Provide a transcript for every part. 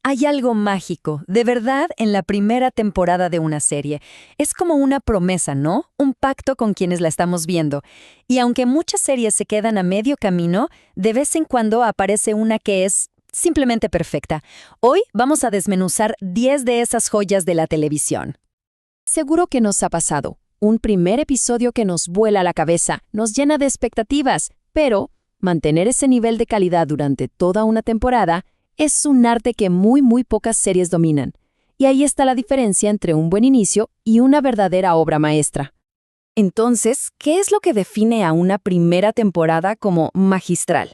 Hay algo mágico, de verdad, en la primera temporada de una serie. Es como una promesa, ¿no? Un pacto con quienes la estamos viendo. Y aunque muchas series se quedan a medio camino, de vez en cuando aparece una que es simplemente perfecta. Hoy vamos a desmenuzar 10 de esas joyas de la televisión. Seguro que nos ha pasado. Un primer episodio que nos vuela la cabeza, nos llena de expectativas, pero mantener ese nivel de calidad durante toda una temporada es un arte que muy pocas series dominan. Y ahí está la diferencia entre un buen inicio y una verdadera obra maestra. Entonces, ¿qué es lo que define a una primera temporada como magistral?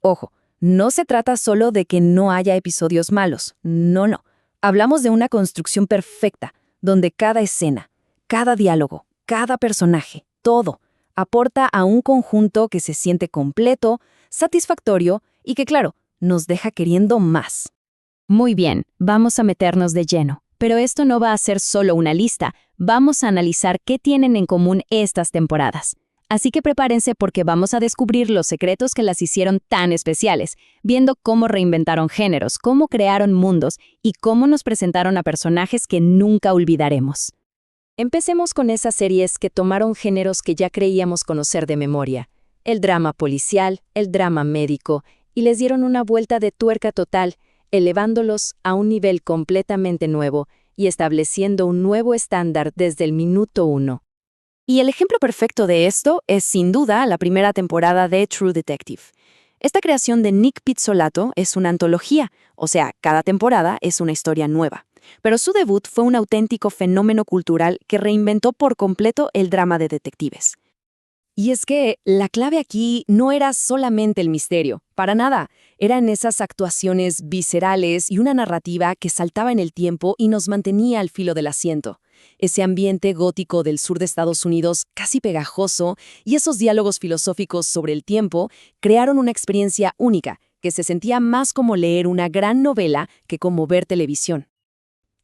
Ojo, no se trata solo de que no haya episodios malos. No. Hablamos de una construcción perfecta, donde cada escena, cada diálogo, cada personaje, todo, aporta a un conjunto que se siente completo, satisfactorio y que, claro, nos deja queriendo más. Muy bien, vamos a meternos de lleno. Pero esto no va a ser solo una lista. Vamos a analizar qué tienen en común estas temporadas. Así que prepárense porque vamos a descubrir los secretos que las hicieron tan especiales, viendo cómo reinventaron géneros, cómo crearon mundos y cómo nos presentaron a personajes que nunca olvidaremos. Empecemos con esas series que tomaron géneros que ya creíamos conocer de memoria. El drama policial, el drama médico, y les dieron una vuelta de tuerca total, elevándolos a un nivel completamente nuevo y estableciendo un nuevo estándar desde el minuto 1. Y el ejemplo perfecto de esto es sin duda la primera temporada de True Detective. Esta creación de Nick Pizzolatto es una antología, o sea, cada temporada es una historia nueva. Pero su debut fue un auténtico fenómeno cultural que reinventó por completo el drama de detectives. Y es que la clave aquí no era solamente el misterio, para nada. Eran esas actuaciones viscerales y una narrativa que saltaba en el tiempo y nos mantenía al filo del asiento. Ese ambiente gótico del sur de Estados Unidos, casi pegajoso, y esos diálogos filosóficos sobre el tiempo crearon una experiencia única, que se sentía más como leer una gran novela que como ver televisión.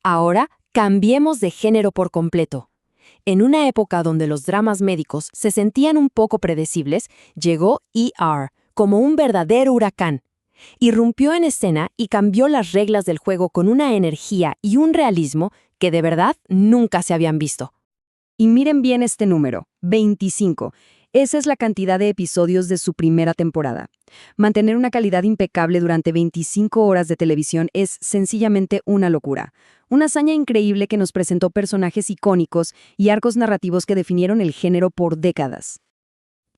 Ahora, cambiemos de género por completo. En una época donde los dramas médicos se sentían un poco predecibles, llegó ER como un verdadero huracán. Irrumpió en escena y cambió las reglas del juego con una energía y un realismo que de verdad nunca se habían visto. Y miren bien este número, 25. Esa es la cantidad de episodios de su primera temporada. Mantener una calidad impecable durante 25 horas de televisión es sencillamente una locura. Una hazaña increíble que nos presentó personajes icónicos y arcos narrativos que definieron el género por décadas.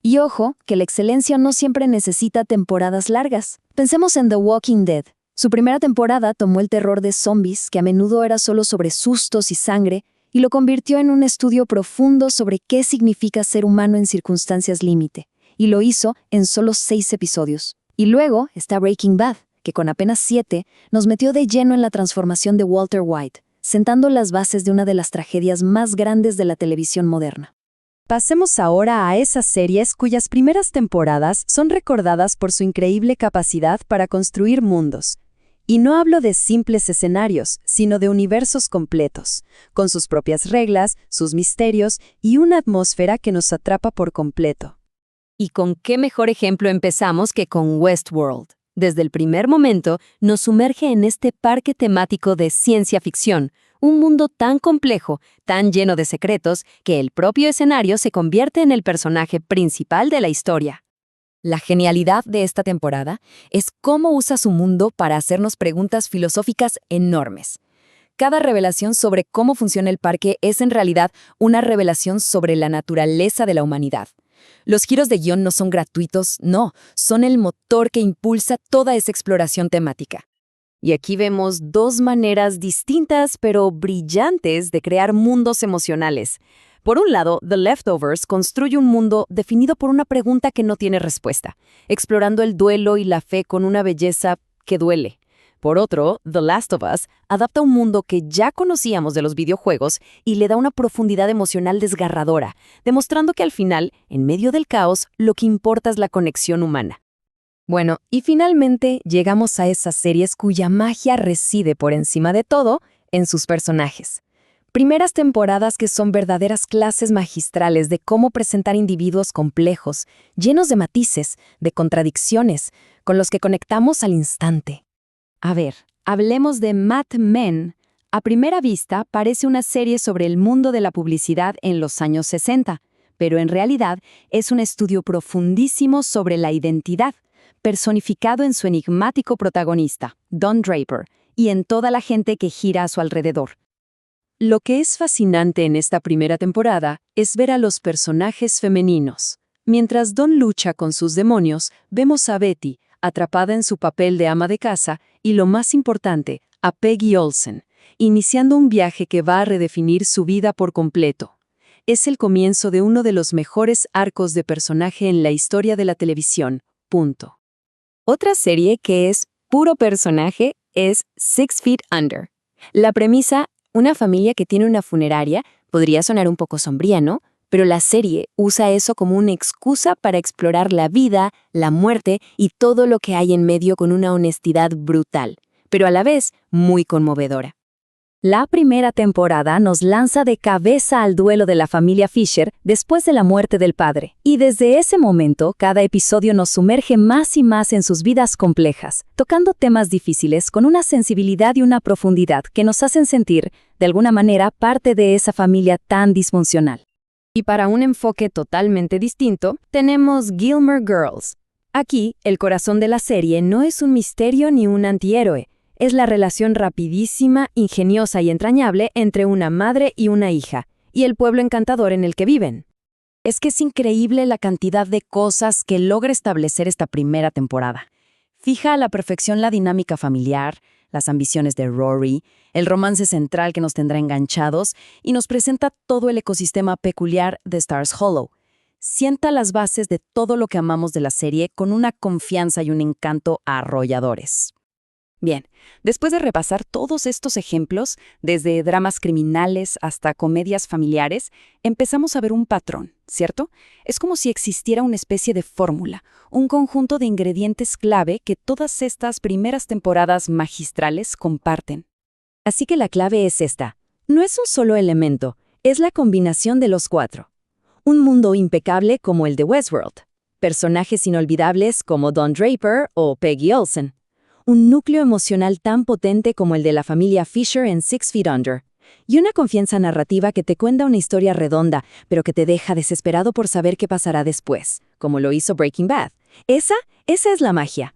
Y ojo, que la excelencia no siempre necesita temporadas largas. Pensemos en The Walking Dead. Su primera temporada tomó el terror de zombies, que a menudo era solo sobre sustos y sangre, y lo convirtió en un estudio profundo sobre qué significa ser humano en circunstancias límite. Y lo hizo en solo 6 episodios. Y luego está Breaking Bad, que con apenas 7 nos metió de lleno en la transformación de Walter White, sentando las bases de una de las tragedias más grandes de la televisión moderna. Pasemos ahora a esas series cuyas primeras temporadas son recordadas por su increíble capacidad para construir mundos. Y no hablo de simples escenarios, sino de universos completos, con sus propias reglas, sus misterios y una atmósfera que nos atrapa por completo. ¿Y con qué mejor ejemplo empezamos que con Westworld? Desde el primer momento nos sumerge en este parque temático de ciencia ficción, un mundo tan complejo, tan lleno de secretos, que el propio escenario se convierte en el personaje principal de la historia. La genialidad de esta temporada es cómo usa su mundo para hacernos preguntas filosóficas enormes. Cada revelación sobre cómo funciona el parque es en realidad una revelación sobre la naturaleza de la humanidad. Los giros de guión no son gratuitos, no, son el motor que impulsa toda esa exploración temática. Y aquí vemos 2 maneras distintas pero brillantes de crear mundos emocionales. Por un lado, The Leftovers construye un mundo definido por una pregunta que no tiene respuesta, explorando el duelo y la fe con una belleza que duele. Por otro, The Last of Us adapta un mundo que ya conocíamos de los videojuegos y le da una profundidad emocional desgarradora, demostrando que al final, en medio del caos, lo que importa es la conexión humana. Bueno, y finalmente llegamos a esas series cuya magia reside por encima de todo en sus personajes. Primeras temporadas que son verdaderas clases magistrales de cómo presentar individuos complejos, llenos de matices, de contradicciones, con los que conectamos al instante. A ver, Hablemos de Mad Men. A primera vista parece una serie sobre el mundo de la publicidad en los años 60, pero en realidad es un estudio profundísimo sobre la identidad, personificado en su enigmático protagonista, Don Draper, y en toda la gente que gira a su alrededor. Lo que es fascinante en esta primera temporada es ver a los personajes femeninos. Mientras Don lucha con sus demonios, vemos a Betty, atrapada en su papel de ama de casa, y lo más importante, a Peggy Olsen, iniciando un viaje que va a redefinir su vida por completo. Es el comienzo de uno de los mejores arcos de personaje en la historia de la televisión. Punto. Otra serie que es puro personaje es Six Feet Under. La premisa, una familia que tiene una funeraria, podría sonar un poco sombría, ¿no? Pero la serie usa eso como una excusa para explorar la vida, la muerte y todo lo que hay en medio con una honestidad brutal, pero a la vez muy conmovedora. La primera temporada nos lanza de cabeza al duelo de la familia Fisher después de la muerte del padre, y desde ese momento cada episodio nos sumerge más y más en sus vidas complejas, tocando temas difíciles con una sensibilidad y una profundidad que nos hacen sentir, de alguna manera, parte de esa familia tan disfuncional. Y para un enfoque totalmente distinto, tenemos Gilmore Girls. Aquí, el corazón de la serie no es un misterio ni un antihéroe. Es la relación rapidísima, ingeniosa y entrañable entre una madre y una hija, y el pueblo encantador en el que viven. Es que es increíble la cantidad de cosas que logra establecer esta primera temporada. Fija a la perfección la dinámica familiar, las ambiciones de Rory, el romance central que nos tendrá enganchados y nos presenta todo el ecosistema peculiar de Stars Hollow. Sienta las bases de todo lo que amamos de la serie con una confianza y un encanto arrolladores. Bien, después de repasar todos estos ejemplos, desde dramas criminales hasta comedias familiares, empezamos a ver un patrón, ¿cierto? Es como si existiera una especie de fórmula, un conjunto de ingredientes clave que todas estas primeras temporadas magistrales comparten. Así que la clave es esta. No es un solo elemento, es la combinación de los cuatro. Un mundo impecable como el de Westworld. Personajes inolvidables como Don Draper o Peggy Olsen. Un núcleo emocional tan potente como el de la familia Fisher en Six Feet Under. Y una confianza narrativa que te cuenta una historia redonda, pero que te deja desesperado por saber qué pasará después, como lo hizo Breaking Bad. Esa es la magia.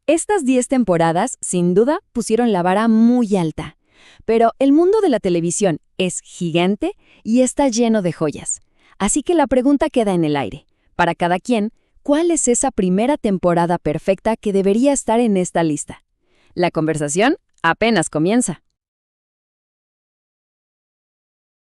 Estas 10 temporadas, sin duda, pusieron la vara muy alta. Pero el mundo de la televisión es gigante y está lleno de joyas. Así que la pregunta queda en el aire. Para cada quien, ¿cuál es esa primera temporada perfecta que debería estar en esta lista? La conversación apenas comienza.